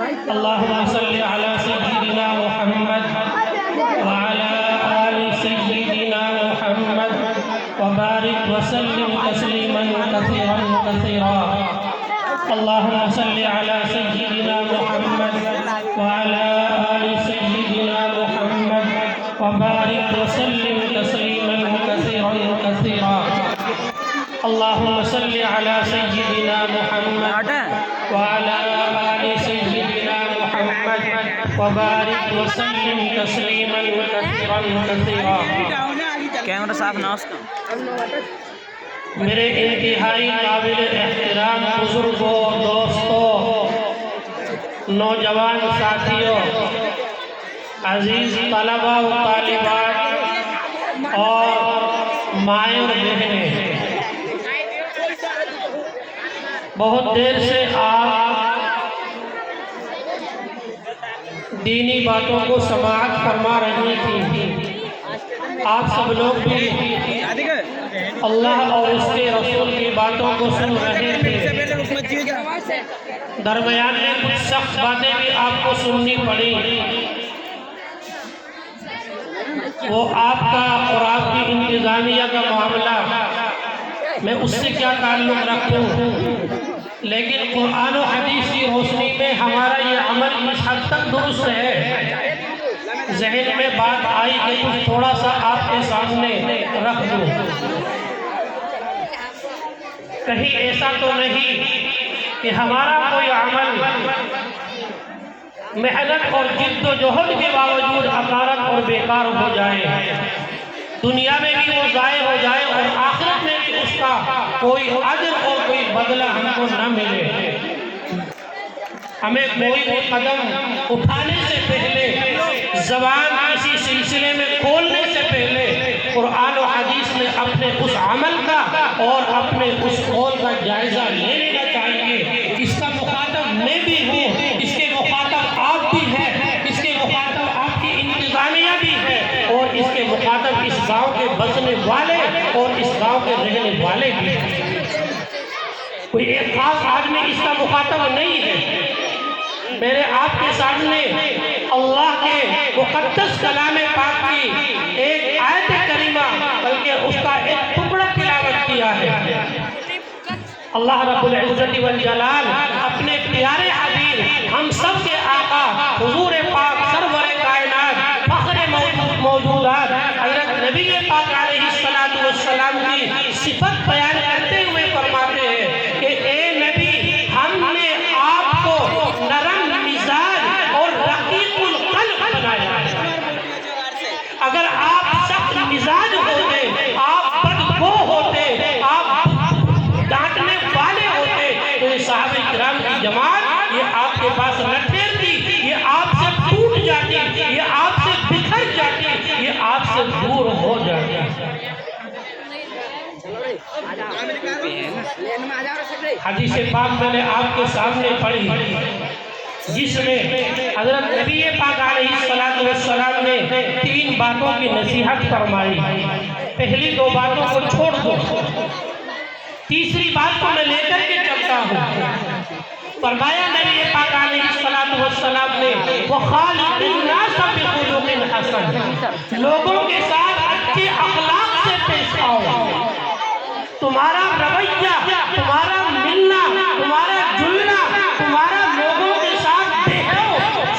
اللهم صل على سيدنا محمد وعلى آل سيدنا محمد وبارك وسلم تسليما كثيرا كثيرا. اللهم صل على سيدنا محمد وعلى آل سيدنا محمد وبارك وسلم تسليما كثيرا كثيرا. اللهم صل على سيدنا محمد وعلى آل سيدنا محمد وبارك وسلم تسليما كثيرا كثيرا. کیمرہ صاف نہ اس کا. میرے انتہائی قابل احترام بزرگوں، دوستوں، نوجوان ساتھیوں، عزیز طلباء و طالبات اور مائیں اور بہنیں، بہت دیر سے آپ دینی باتوں کو سماعت فرما رہی تھی. آپ سب لوگ بھی اللہ اور اس کے رسول کی باتوں کو سن رہے تھے. درمیان میں کچھ سخت باتیں بھی آپ کو سننی پڑی. وہ آپ کا اور آپ کی انتظامیہ کا معاملہ، میں اس سے کیا تعلق رکھوں، لیکن قرآن و حدیث کی روشنی میں ہمارا یہ عمل اس حد تک درست ہے. ذہن میں بات آئی کہ کچھ تھوڑا سا آپ کے سامنے رکھ دوں. کہیں ایسا تو نہیں کہ ہمارا کوئی عمل محنت اور جد و جہد کے باوجود حقارت اور بیکار ہو جائے، دنیا میں بھی وہ ضائع ہو جائے اور آخرت میں بھی اس کا کوئی اجر اور کوئی بدلہ ہم کو نہ ملے. ہمیں کوئی بھی قدم اٹھانے سے پہلے، زبان کسی سلسلے میں کھولنے سے پہلے قرآن و حدیث نے اپنے اس عمل کا اور اپنے اس قول کا جائزہ لے لینا چاہیے. اس کا مخاطب میں بھی ہوں، اس کے مخاطب آپ بھی ہیں، اس کے مخاطب آپ کی انتظامیہ بھی ہے، اور اس کے مخاطب اس گاؤں کے بسنے والے اور اس گاؤں کے رہنے والے بھی ہیں. کوئی ایک خاص آدمی اس کا مخاطب نہیں ہے. میرے آپ کے سامنے اللہ کے مقدس کلام پاک کی ایک آیت کریمہ، بلکہ اس کا ایک ٹکڑا تلاوت کیا ہے. اللہ رب العزت والجلال اپنے پیارے حبیب، ہم سب کے آقا حضور پاک سرور کائنات فخر موجودات حضرت نبی پاک علیہ السلام کی صفت بیان کرتے ہوئے فرماتے ہیں کہ اے نبی، ہم نے آپ کو نرم مزاج اور رقیق القلب بنایا ہے. اگر آپ سخت مزاج ہوتے، آپ بدخو ہوتے، آپ ڈانٹنے والے ہوتے، تو یہ صحابہ کرام کی جماعت یہ آپ کے پاس نہ ٹھہرتی، یہ آپ سے ٹوٹ جاتی، یہ آپ سے بکھر جاتی، یہ آپ سے دور ہو جاتی. حدیث پاک میں نے آپ کے سامنے پڑھی، جس میں حضرت نبی پاک علیہ السلام نے 3 باتوں کی نصیحت فرمائی. پہلی 2 باتوں کو چھوڑ دو، تیسری بات کو میں لے کر کے چلتا ہوں. فرمایا نبی پاک علیہ السلام نے وَخَالِقِ النَّاسَ بِخُلُقٍ حَسَنٍ، لوگوں کے ساتھ اچھے اخلاق سے پیش آؤ. تمہارا رویہ، تمہارا ملنا، تمہارا جلنا، تمہارا لوگوں کے ساتھ بہرو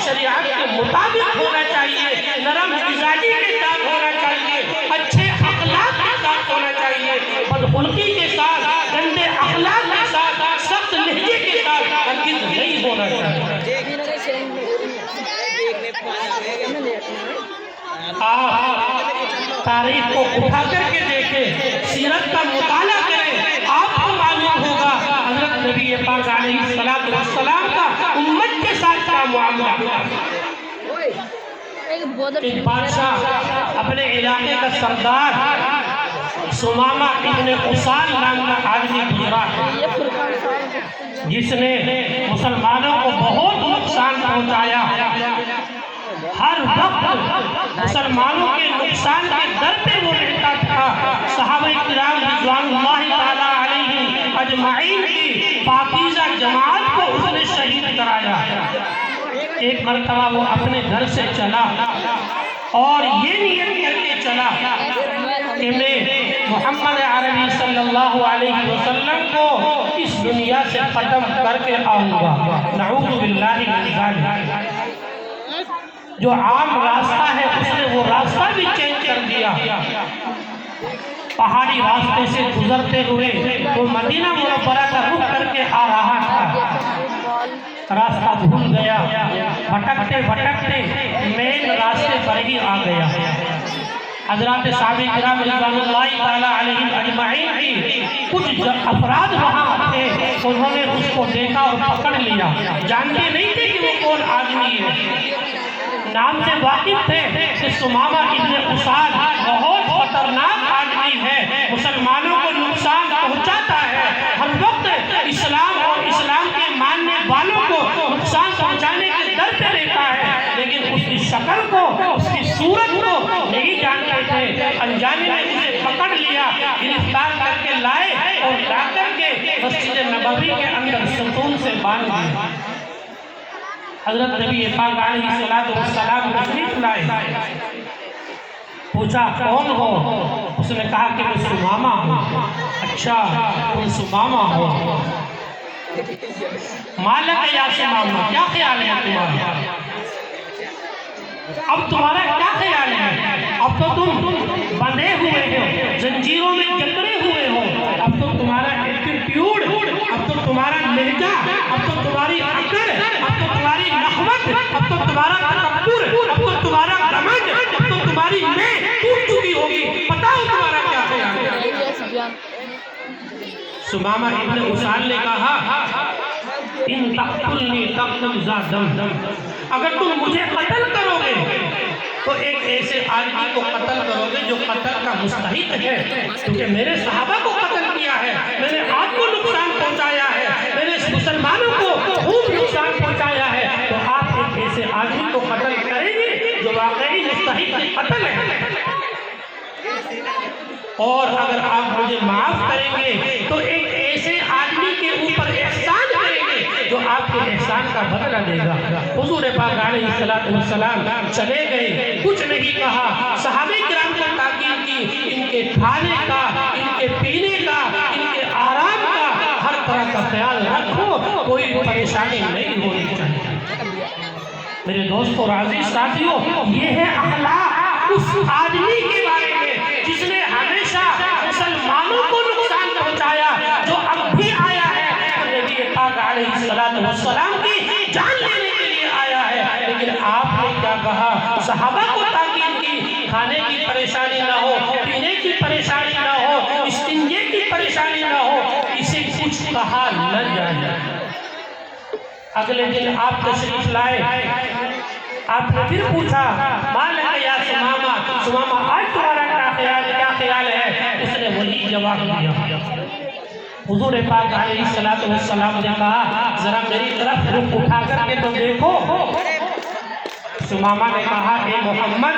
شریعت کے مطابق ہونا چاہیے، نرم مزاجی کے ساتھ ہونا چاہیے، اچھے اخلاق کے ساتھ ہونا چاہیے. بدخلقی کے ساتھ، گندے اخلاق کے ساتھ، سخت لہجے کے ساتھ ہرگز نہیں ہونا چاہیے. تاریخ کو اٹھا کر کے دیکھیں، سیرت کا مطالعہ کریں، آپ کو معلوم ہوگا حضرت نبی پاک علیہ السلام کا امت کے ساتھ کا معاملہ. ایک بادشاہ اپنے علاقے کا سردار سمامہ ابن اسال نام کا آدمی گزرا ہے، جس نے مسلمانوں کو بہت نقصان پہنچایا. ہر وقت مسلمانوں کے نقصان کے در پہ وہ رہتا تھا. صحابہ کرام رضوان اللہ تعالی علیہ اجمعین کی پاکیزہ جماعت کو اس نے شہید کرایا. ایک مرتبہ وہ اپنے گھر سے چلا اور یہ نیت کر کے چلا کہ میں محمد عربی صلی اللہ علیہ وسلم کو اس دنیا سے ختم کر کے آؤں گا۔ نعوذ باللہ من ذالک۔ جو عام راستہ ہے اس نے وہ راستہ بھی چینج کر دیا۔ پہاڑی راستے سے گزرتے ہوئے وہ مدینہ منورہ کا رخ کر کے آ رہا تھا، راستہ بھول گیا، بھٹکتے بھٹکتے مین راستے پر ہی آ گیا۔ حضرات صحابہ کرام رضوان اللہ تعالی علیہم اجمعین کی کچھ افراد وہاں تھے، انہوں نے اس کو دیکھا اور پکڑ لیا۔ جانتے نہیں تھے کہ وہ کون آدمی ہے، نام سے واقف تھے کہ ثمامہ ابن اسال بہت خطرناک آدمی ہے، مسلمانوں کو نقصان پہنچاتا ہے، ہر وقت اسلام اور اسلام کے ماننے والوں کو نقصان پہنچانے کے در پہ رہتا ہے، لیکن اس کی شکل کو، اس کی صورت کو نہیں جانتے تھے۔ انجانے نے اسے پکڑ لیا، گرفتار کر کے لائے اور لا کر کے مسجد نبوی کے اندر ستون سے باندھ دیا۔ حضرت نبی پاک علیہ السلام تشریف لائے، پوچھا کون ہو؟ اس نے کہا کہ میں ثمامہ ہوں۔ اچھا تم ثمامہ ہو، مالک یا ثمامہ، کیا خیال ہے تمہارا؟ اب تمہارا کیا خیال ہے؟ اب تو تم بندھے ہوئے ہو، زنجیروں میں جکڑے ہوئے ہو، اب تو تمہارا ایٹیٹیوڈ، اب تو تمہارا لہجہ، اب تو تمہاری عقل، اب تو تمہاری نحوت، اب تو تمہارا تکبر، اب تو تمہارا گھمنڈ، اب تو تمہاری میں ٹوٹ چکی ہوگی، بتاؤ تمہارا کیا خیال ہے؟ ثمامہ ابن اسال نے کہا ان تقتلنی تقتل ذا دم، اگر تم مجھے قتل کرو گے تو ایک ایسے آدمی کو قتل کرو گے جو قتل کا مستحق ہے، کیونکہ میرے صحابہ کو قتل کیا ہے، میں نے آپ کو نقصان پہنچایا ہے، میں نے مسلمانوں کو خوب نقصان پہنچایا ہے، تو آپ ایک ایسے آدمی کو قتل کریں گے جو واقعی مستحق قتل ہے، اور اگر آپ مجھے معاف کریں گے تو ایک ایسے آدمی کے اوپر احسان کریں گے جو آپ کے احسان کا بدلہ دے گا۔ حضور پاک علیہ السلام چلے گئے، کچھ نہیں کہا، صحابہ کرام کو تاکید کی ان کے کھانے کا، ان کے پینے کا، ان کے آرام کا ہر طرح کا خیال رکھو، کوئی پریشانی نہیں ہونی چاہیے۔ میرے دوستو اور عزیز ساتھیو، یہ ہے اخلاق اس آدمی کے بارے میں جس نے ہمیشہ مسلمانوں کو نقصان پہنچایا، جو اب بھی آیا ہے نبی پاک علیہ السلام کی جان لینے کے لیے آیا ہے، لیکن آپ نے کیا کہا؟ صحابہ کو تاکید کی، کھانے کی پریشانی نہ ہو، پینے کی پریشانی نہ ہو، استنجے کی پریشانی نہ ہو، اسے کچھ کہا نہ جائے۔ اگلے دن آپ تشریف لائے، آپ نے پھر پوچھا مالک یا ثمامہ، ثمامہ آج تمہارا کیا خیال ہے؟ اس نے وہی جواب دیا۔ حضور پاک علیہ السلام نے کہا ذرا میری طرف رخ اٹھا کر کے تو دیکھو۔ ثمامہ نے کہا اے محمد،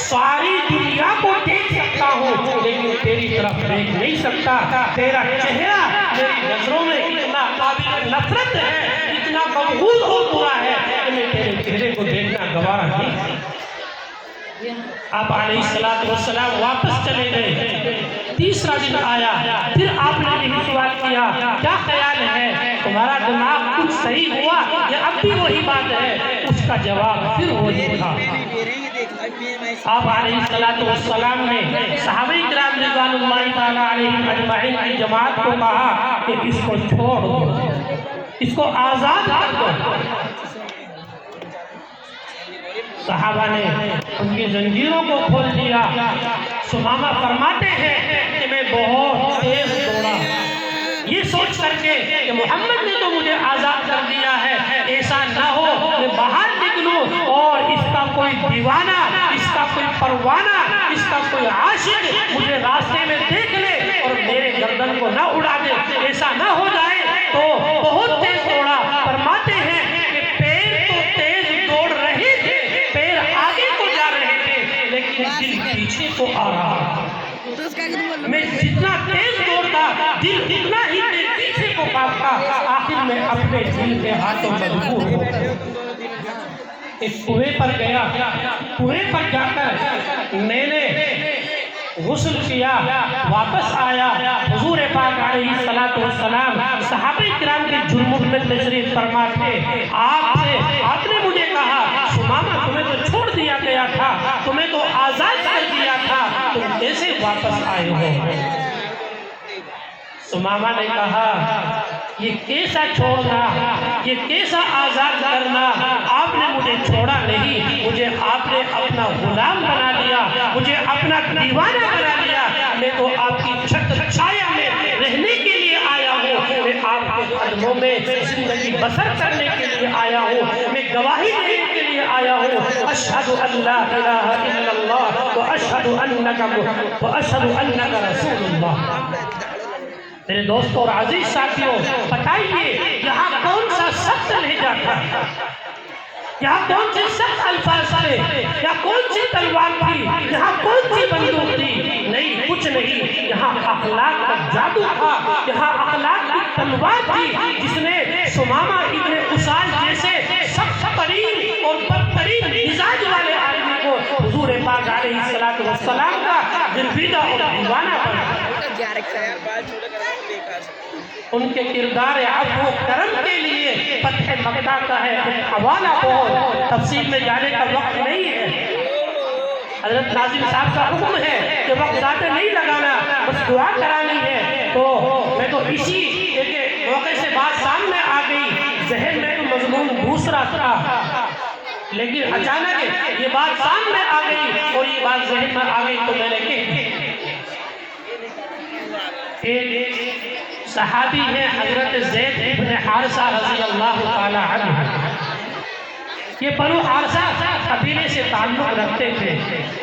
ساری دنیا کو دیکھ سکتا ہوں لیکن تیری طرف دیکھ نہیں سکتا، تیرا چہرہ میری نظروں میں اتنا قابل نفرت ہے، اتنا مبغوض اور برا ہے کہ میں تیرے چہرے کو دیکھنا گوارا نہیں۔ آپ علیہ السلام واپس چلے گئے، تیسرا دن آیا، پھر آپ نے یہی سوال کیا کیا خیال ہے تمہارا دماغ کچھ صحیح ہوا یا اب بھی وہی بات ہے؟ اس کا جواب پھر وہی تھا۔ آپ علیہ السلام نے صحابہ کرام رضوان اللہ تعالی علیہم اجمعین کی جماعت کو کہا کہ اس کو چھوڑ دو، اس کو آزاد کر دو۔ صحابہ نے ان کی زنجیروں کو کھول دیا۔ ثمامہ فرماتے ہیں کہ میں بہت تیز دوڑا، یہ سوچ کر کے کہ محمد نے تو مجھے آزاد کر دیا ہے، ایسا نہ ہو میں باہر نکلوں اور اس کا کوئی دیوانہ، اس کا کوئی پروانہ، اس کا کوئی عاشق مجھے راستے میں دیکھ لے اور میرے گردن کو نہ اڑا دے، ایسا نہ ہو جائے۔ تو بہت تیز دوڑا۔ فرماتے ہیں کہ پیر تو تیز دوڑ رہے تھے، پیر آگے کو جا رہے تھے لیکن دل پیچھے کو آ رہا تھا۔ میں جتنا تیز دوڑتا دل اتنا ہی پیچھے کو کاٹتا، آخر میں اپنے دل کے ہاتھوں مجبور ہو گیا۔ ایک کنویں پر گیا، کنویں پر جا کر میں نے غسل کیا، واپس آیا، حضور پاک علیہ السلام صحابہ کرام کے جرمن میں تشریف فرما تھے۔ آپ نے مجھے کہا ثمامہ تمہیں تو چھوڑ دیا گیا تھا، تمہیں تو آزاد کر دیا تھا، تم کیسے واپس آئے ہو؟ ثمامہ نے کہا یہ کیسا چھوڑنا، یہ کیسا آزاد کرنا، آپ نے مجھے چھوڑا نہیں، مجھے آپ نے اپنا غلام بنا لیا، مجھے اپنا دیوانہ بنا لیا، میں تو آپ کی چھت چھایا میں رہنے کے لیے آیا ہوں، میں آپ کے قدموں میں زندگی بسر کرنے کے لیے آیا ہوں، میں گواہی دینے کے لیے آیا ہوں، اشہد ان لا الہ الا اللہ واشہد انک رسول اللہ۔ میرے دوستوں اور عزیز ساتھیوں، بتائیے یہاں کون سا سخت لہجہ تھا؟ یہاں کون سے سخت الفاظ تھے؟ یہاں کون سی تلوار تھی؟ یہاں کون سی بندوق تھی؟ نہیں، کچھ نہیں، یہاں اخلاق کا جادو تھا، یہاں اخلاق کی تلوار تھی، جس نے ثمامہ ابن اسال جیسے سخت ترین اور بدترین مزاج والے آدمی کو حضور پاک علیہ السلام کا گرویدہ اور دیوانہ بنا۔ ان کے کردار عفو و کرم کے لیے فتح مکہ کا ہے ایک حوالہ ہو، تفصیل میں جانے کا وقت نہیں ہے۔ حضرت ناظم صاحب کا حکم ہے کہ وقت زیادہ نہیں لگانا، بس دعا کرانی ہے، تو میں تو اسی ایک موقع سے بات سامنے آ گئی، ذہن میں تو مضمون دوسرا تھا، لیکن اچانک یہ بات سامنے آ گئی اور یہ بات ذہن میں آ گئی تو میں نے کہی۔ ایک صحابی ہے حضرت زید ابن حارثہ رضی اللہ تعالی عنہ، یہ بنو حارثہ قبیلے سے تعلق رکھتے تھے،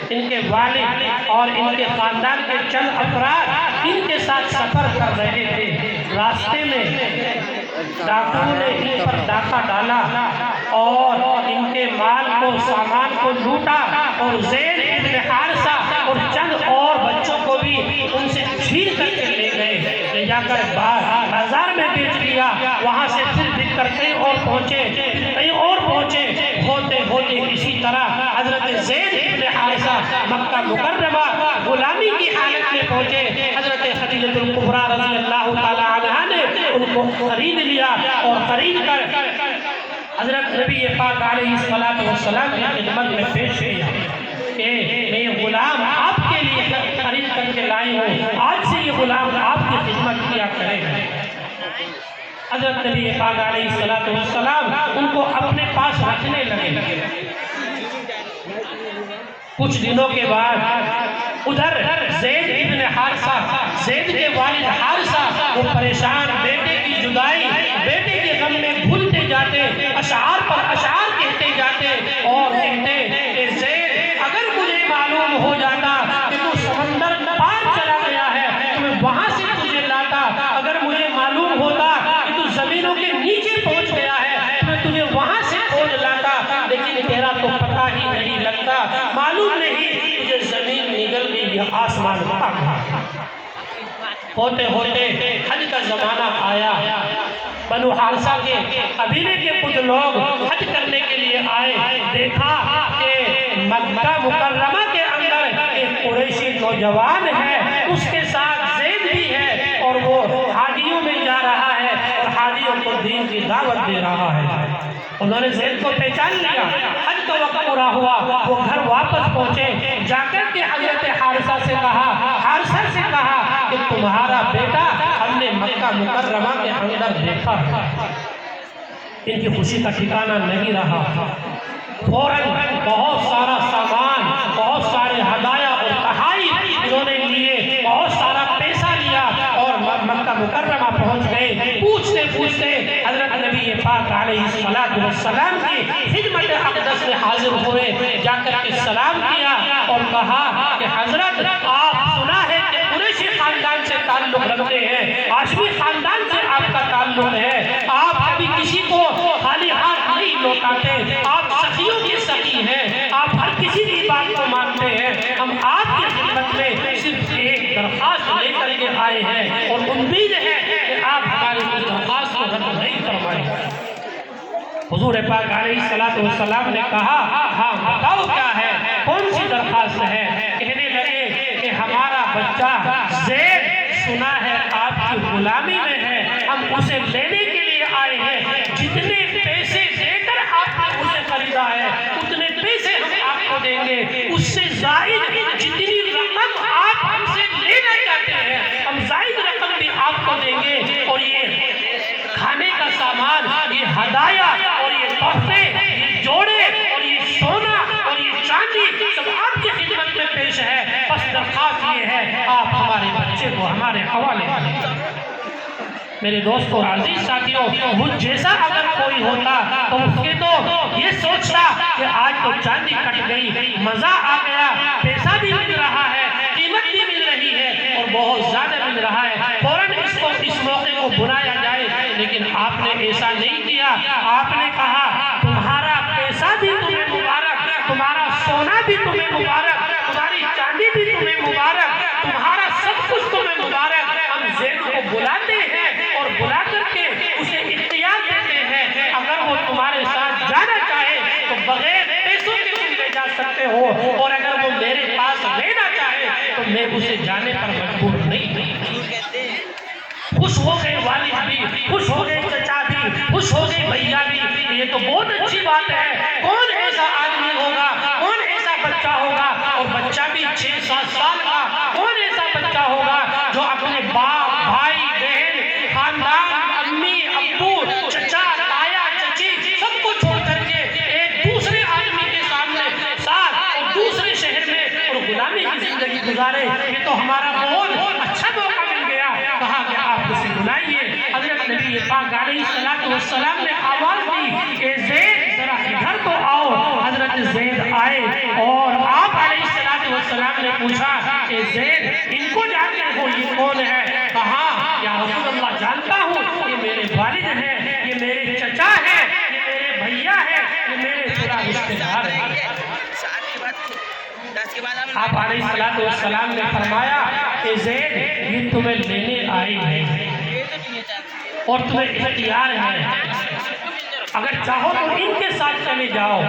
ان کے والد اور ان کے خاندان کے چند افراد ان کے ساتھ سفر کر رہے تھے، راستے میں ڈاکوؤں نے ان پر ڈاکہ ڈالا اور ان کے مال کو سامان کو لوٹا اور زید ابن حارثہ اور چند اور بچوں کو بھی ان سے چھین کر کے لے گئے، لے جا کر بازار میں بیچ دیا، وہاں سے پھر بک کر کہیں اور پہنچے، پھر کہیں اور پہنچے، ہوتے ہوتے اسی طرح حضرت زید ابن حارثہ مکہ مکرمہ غلامی کی حالت میں پہنچے۔ حضرت خدیجہ الکبریٰ رضی اللہ تعالی عنہا نے ان کو خرید لیا اور خرید کر حضرت نبی پاک علیہ السلام کی خدمت میں پیش کیا کہ میں یہ غلام آپ کے لیے خرید کر کے لائی ہوں، آج سے یہ غلام آپ کی خدمت کیا کرے گا۔ حضرت نبی پاک علیہ السلام ان کو اپنے پاس رکھنے لگے۔ کچھ دنوں کے بعد ادھر زید ابن حارثہ، زید کے والد حارثہ، وہ پریشان، بیٹے کی جدائی، بیٹے کے غم میں بھولتے جاتے، اشعار پر اشعار کہتے جاتے اور کہتے کہ زید اگر مجھے معلوم ہو جاتا کہ تو سمندر پار چلا گیا ہے تو میں وہاں سے تجھے لاتا، اگر مجھے معلوم ہوتا کہ تو زمینوں کے نیچے پہنچ گیا ہے تو میں تجھے وہاں سے کھوج لاتا، لیکن تیرا تو پتہ ہی نہیں لگتا، معلوم نہیں تجھے زمین نگل گئی یا آسمان پاک گیا۔ ہوتے ہوتے حج کا زمانہ آیا، بنو حارثہ کے قبیلے کے کچھ لوگ حج کرنے کے لیے آئے، دیکھا کہ مکہ مکرمہ کے اندر ایک قریشی نوجوان ہے، اس کے ساتھ زید بھی ہے اور وہ حاجیوں میں جا رہا ہے اور حاجیوں کو دین کی دعوت دے رہا ہے۔ انہوں نے زید کو پہچان لیا، حج کا وقت پورا ہوا، وہ گھر واپس پہنچے، جا کر کے حضرت حارثہ سے کہا کہ تمہارا بیٹا ہم نے مکہ مکرمہ کے اندر دیکھا ہے۔ ان کی خوشی کا ٹھکانہ نہیں رہا، فوراً بہت سارا سامان، بہت سارے ہدایہ اور تحائف انہوں نے لیے، بہت سارا پیسہ لیا اور مکہ مکرمہ پہنچ گئے۔ پوچھتے پوچھتے حضرت نبی پاک علیہ السلام کی خدمت اقدس میں حاضر ہوئے، جا کر کے سلام کیا اور کہا کہ حضرت آپ سنا ہے کہ قریشی خاندان سے تعلق رکھتے ہیں، ہاشمی خاندان سے آپ کا تعلق ہے، آپ کبھی کسی کو خالی ہاتھ نہیں لوٹاتے، آپ سخیوں کے سخی ہیں، آپ ہر کسی کی بات کو مانتے ہیں، ہم آپ کی خدمت میں صرف ایک درخواست لے کر کے آئے ہیں اور امید ہے کہ آپ ہماری درخواست کو رد نہیں فرمائیں گے۔ حضور پاک علیہ السلام نے کہا ہاں بتاؤ کیا ہے، کون سی درخواست ہے؟ کہنے لگے کہ ہمارا بچہ زید سنا ہے آپ کی غلامی میں ہے، ہم اسے لینے کے لیے آئے ہیں، جتنے پیسے دے کر آپ نے اسے خریدا ہے اتنے پیسے ہم آپ کو دیں گے، اس سے زائد جتنی رقم آپ ہم سے لینا چاہتے ہیں ہم زائد رقم بھی آپ کو دیں گے، اور یہ کھانے کا سامان، یہ ہدایہ اور یہ تحفے، یہ جوڑے اور یہ سونا اور یہ چاندی سب آپ کی خدمت میں پیش ہے، بس درخواست یہ ہے آپ ہمارے بچے کو ہمارے حوالے کریں۔ میرے دوستو عزیز ساتھیوں، مجھ جیسا اگر کوئی ہوتا تو اس کے تو یہ سوچتا کہ آج تو چاندی کٹ گئی، مزہ آ گیا، پیسہ بھی مل رہا ہے، قیمت بھی مل رہی ہے اور بہت زیادہ مل رہا ہے، فوراً اس موقع کو بنایا جائے، لیکن آپ نے ایسا نہیں کیا۔ آپ نے کہا تمہارا پیسہ بھی تمہیں مبارک، تمہارا سونا بھی تمہیں مبارک، تمہاری چاندی بھی تمہیں مبارک، تمہارا سب کچھ تمہیں مبارک۔ ہم زید کو بلاتے ہیں اور بلا کر کے اسے اختیار دیتے ہیں، اگر وہ تمہارے ساتھ جانا چاہے تو بغیر پیسوں کے تم لے جا سکتے ہو، اور اگر وہ میرے پاس رہنا چاہے تو میں اسے جانے پر مجبور نہیں۔ خوش ہو گئے والد بھی، خوش ہو گئے چچا بھی، خوش ہو گئے بھیا بھی، یہ تو بہت اچھی بات ہے۔ کون ایسا آدمی ہوگا، کون ایسا بچہ ہوگا، اور بچہ بھی 6-7 سال کا، کون ایسا بچہ ہوگا جو اپنے باپ، بھائی، بہن، خاندان، امی، ابو، چچا، تایا، چچی سب کو چھوڑ کر کے ایک دوسرے آدمی کے سامنے ساتھ اور دوسرے شہر میں اور غلامی کی زندگی گزارے؟ یہ تو ہمارا بہت اچھا موقع مل گیا۔ کہا کہ آپ اسے بلائیے۔ حضرت نبی پاک علیہ السلام نے آواز دی کہ زید ذرا ادھر تو آؤ۔ حضرت زید آئے اور آپ علیہ السلام نے پوچھا کہ زید ان کو جانتے ہو، یہ کون ہے؟ کہا یا رسول اللہ جانتا ہوں، یہ میرے والد ہیں، یہ میرے چچا ہیں، یہ میرے بھیا ہیں، یہ میرے چھوٹا رشتہ دار ہیں۔ آپ علیہ السلام نے فرمایا کہ زید یہ تمہیں لینے آئی ہے اور تمہیں اختیار ہے، اگر چاہو تو ان کے ساتھ چلے جاؤ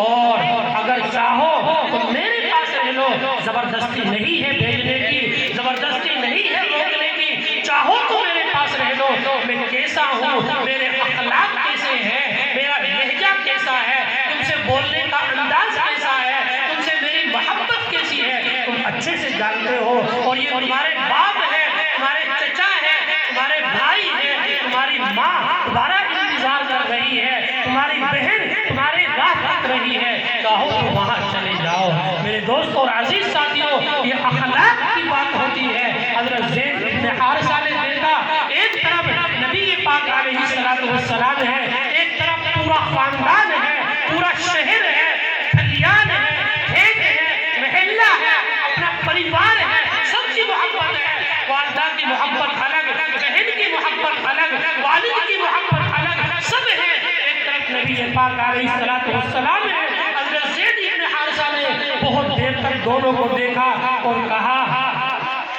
اور اگر چاہو تو میرے پاس رہ لو۔ زبردستی نہیں ہے بھیجنے کی، زبردستی نہیں ہے روکنے کی، چاہو تو میرے پاس رہ لو۔ میں کیسا ہوں، میرے اخلاق کیسے ہیں، میرا لہجہ کیسا ہے، تم سے بولنے کا انداز کیسا ہے، تم سے میری محبت کیسی ہے، تم اچھے سے جانتے ہو، اور یہ تمہارے باپ ہے، تمہارے چچا ہے، تمہارے بھائی ہے، تمہاری ماں تمہارا انتظار کر رہی ہے، تمہاری بہن تمہارے راہ تک رہی ہے، چاہو تو وہاں چلے جاؤ۔ میرے دوست اور عزیز ساتھیوں، یہ اخلاق کی بات ہوتی ہے۔ حضرت زید ابن حارثہ نے دیکھا ایک طرف نبی پاک علیہ السلام ہے، ایک طرف پورا خاندان ہے، پورا شہر ہے، کھلیان ہے، کھیت ہے، محلہ ہے، اپنا پریوار ہے، سب کی محبت ہے، والدہ کی محبت الگ، بہن کی محبت الگ، والد کی محبت الگ، سب ہے۔ ایک طرف نبی پاک علیہ السلام ہے۔ حضرت زید ابن حارثہ نے بہت دیر تک دونوں کو دیکھا اور کہا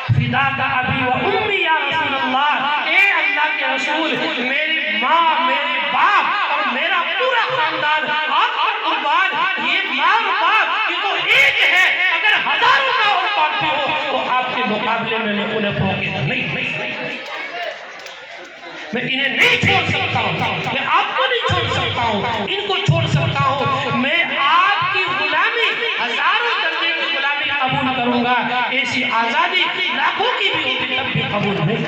فداک ابی و امی یا رسول اللہ، اے اللہ کے رسول، میری ماں، میرے باپ اور میرا پورا خاندان آپ کا قربان، یہ ماں اور باپ یہ تو ایک ہے، اگر ہزاروں ماں اور باپ بھی ہو تو آپ کے مقابلے میں میں انہیں فوقیت نہیں، میں انہیں نہیں چھوڑ سکتا ہوں، میں آپ کو نہیں چھوڑ سکتا ہوں، ان کو چھوڑ سکتا ہوں، میں آپ کی غلامی، ہزاروں درجے کی غلامی قبول کروں گا، ایسی آزادی لاکھوں کی بھی ہوتی تب بھی قبول نہیں۔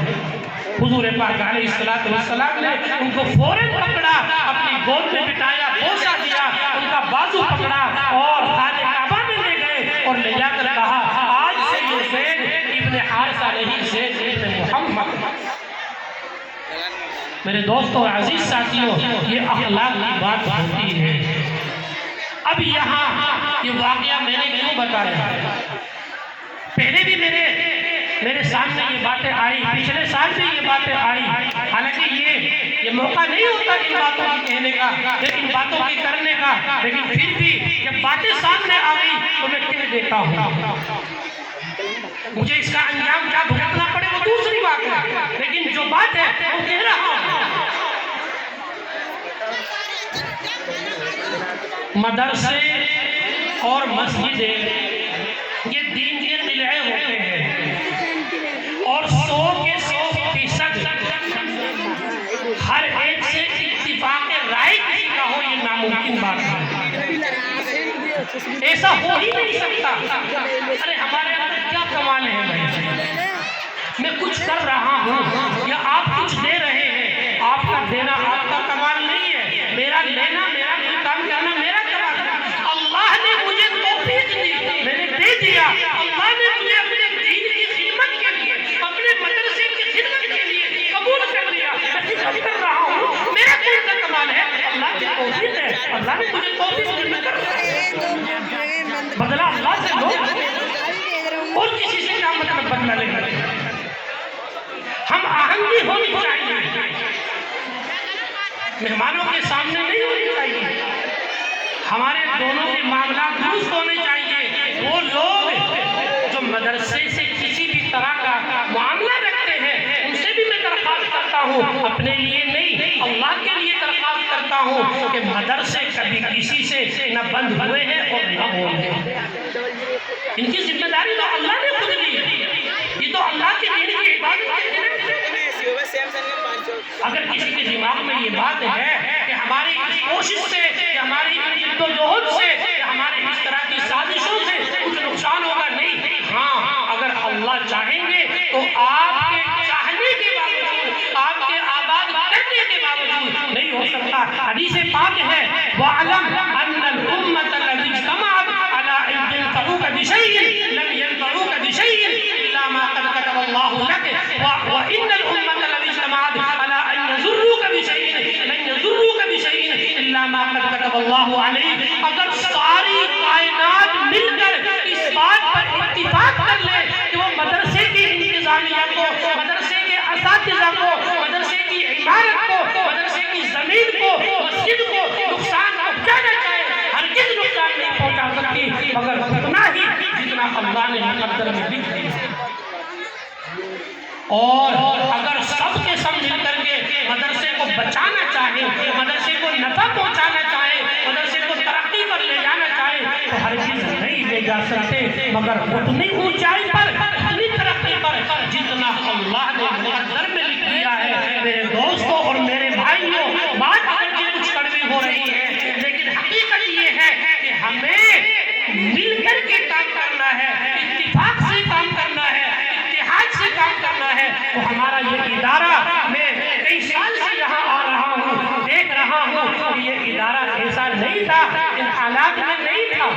حضور پاک علیہ السلام نے ان کو فوراً پکڑا، اپنی گود میں بٹھایا، بوسہ دیا، ان کا بازو پکڑا اور خانہ کعبہ میں لے گئے اور لے جا کر کہا آج سے یہ زید ابن حارثہ نہیں، زید ابن محمد۔ میرے دوستوں اور عزیز ساتھیوں، یہ اخلاق کی بات ہوتی ہے۔ اب یہاں یہ واقعہ میں نے کیوں بتایا؟ پہلے بھی میرے سامنے یہ باتیں آئی، پچھلے سال بھی یہ باتیں آئی، حالانکہ یہ موقع نہیں ہوتا ان باتوں کی کہنے کا، ان باتوں کی کرنے کا، لیکن پھر بھی جب باتیں سامنے آ گئی تو میں کہہ دیتا ہوں۔ مجھے اس کا انجام کیا بھگتنا پڑے وہ دوسری بات ہے، لیکن جو بات ہے وہ کہہ رہا ہوں۔ مدرسے اور مسجدیں یہ دین کے قلعے ہوتے ہیں، اور 100% ہر ایک سے اتفاق رائے کسی کا ہو یہ ناممکن بات ہے، ایسا ہو ہی نہیں سکتا۔ ارے ہمارے اندر کیا کمال ہے بھائی، میں کچھ کر رہا ہوں یا آپ کچھ دے رہے ہیں، آپ کا دینا آپ کا کمال نہیں ہے، میرا لینا، میرا کوئی کام کرنا میرا کمال ہے۔ اللہ نے مجھے توفیق دی، میں نے دے دیا، اللہ نے مجھے اپنے دین کی خدمت کے لیے، اپنے مدرسے کی خدمت کے لیے قبول کر لیا، میں خدمت کر رہا ہوں، میرا کون سا کمال ہے؟ اللہ کی توفیق ہے، اللہ نے مجھے توفیق دی، میں کر رہا ہوں۔ بدلہ اللہ سے لو، اور کسی سے کیا مطلب بدلہ لے کر؟ ہم آہنگی ہونی چاہیے، مہمانوں کے سامنے نہیں ہونی چاہیے، ہمارے دونوں کے معاملات درست ہونے چاہیے۔ وہ لوگ جو مدرسے سے کسی بھی طرح کا معاملہ رکھتے ہیں ان سے بھی میں درخواست کرتا ہوں، اپنے لیے نہیں اللہ کے لیے درخواست کرتا ہوں کہ مدرسے کبھی کسی سے نہ بند ہوئے ہیں اور نہ ہوں گے۔ ان کی ذمہ داری تو اللہ نے خود لی ہے، یہ تو اللہ کے دین کی عبادت کے لیے۔ اگر کسی کے دماغ میں یہ بات ہے کہ ہماری اس کوشش سے، ہماری جدوجہد سے، ہماری اس طرح کی سازشوں سے کچھ نقصان ہوگا، نہیں، ہاں اگر اللہ چاہیں گے تو آپ کے چاہنے کے باوجود، آپ کے آباد کرنے کے باوجود نہیں ہو سکتا۔ حدیث پاک ہے وَعْلَمْ أَنَّ الْأُمَّةَ الَّذِي اجْتَمَعَتْ عَلَىٰ أَن يَنفَعُوكَ بِشَيْءٍ لَمْ يَنفَعُوكَ بِشَيْءٍ إِلَّا مَا قَدْ كَتَبَ اللَّهُ لَكَ وَإِنَّ الْأُمَّةَ الَّذِي اجْتَمَعَتْ عَلَىٰ أَن يَضُرُّوكَ بِشَيْءٍ لَن يَضُرُّوكَ بِشَيْءٍ إِلَّا مَا قَدْ كَتَبَ اللَّهُ عَلَيْكَ۔ اگر ساری کائنات مل کر اس بات پر اتفاق کر لے کہ وہ مدرسے کی انتظامیہ کو، مدرسے کے اساتذہ کو، مدرسے کی عمارت کو، مدرسے کی زمین کو، مسجد کو نقصان پہنچانا چاہے، ہرگز نقصان نہیں پہنچا سکتی مگر اتنا ہی جتنا اللہ نے مقدر میں لکھ دیا۔ اور اگر سب کے سب مل کر کے مدرسے کو بچانا چاہے، مدرسے کو نفع پہنچانا چاہے، مدرسے کو ترقی پر لے جانا چاہے تو ہرگز نہیں لے جا سکتے مگر اتنی اونچائی پر، اتنی ترقی پر جتنا اللہ نے مقدر میں لکھ دیا ہے۔ میرے دوستوں اور میرے بھائیوں، بات اگرچہ کچھ کڑوی ہو رہی ہے لیکن حقیقت یہ ہے کہ ہمیں مل کر کے کام کرنا ہے، اتفاق سے کام کرنا ہے، اتحاد سے کام کرنا ہے۔ تو ہمارا یہ ادارہ، میں کئی سال سے یہاں آ رہا ہوں، دیکھ رہا ہوں کہ یہ ادارہ ایسا نہیں تھا، ان حالات میں نہیں تھا۔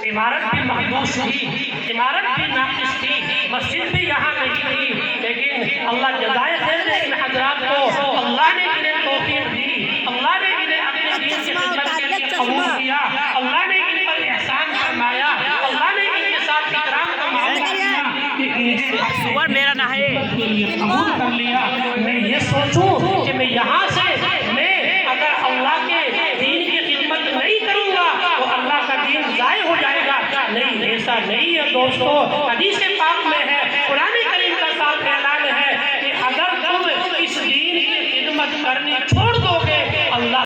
عمارت بھی محدود تھی، عمارت بھی ناقص تھی، مسجد بھی یہاں نہیں تھی، لیکن اللہ جزائے خیر دے ان حضرات کو، اللہ نے انہیں توفیق دی، اللہ نے انہیں اپنے دین کی خدمت کے لیے قبول کیا، اللہ نے ان پر احسان فرمایا، اللہ نے ان کے ساتھ اکرام کا معاملہ کیا کہ سور میرا نہ ہے قبول کر لیا۔ میں یہ سوچوں کہ میں یہاں سے میں اگر اللہ کے دین کی خدمت نہیں کروں گا تو اللہ کا دین ضائع ہو جائے گا، نہیں، ایسا نہیں ہے دوستو۔ حدیث پاک میں ہے، قرآن کریم کا صاف اعلان ہے کہ اگر تم اس دین کی خدمت کرنی چھوڑ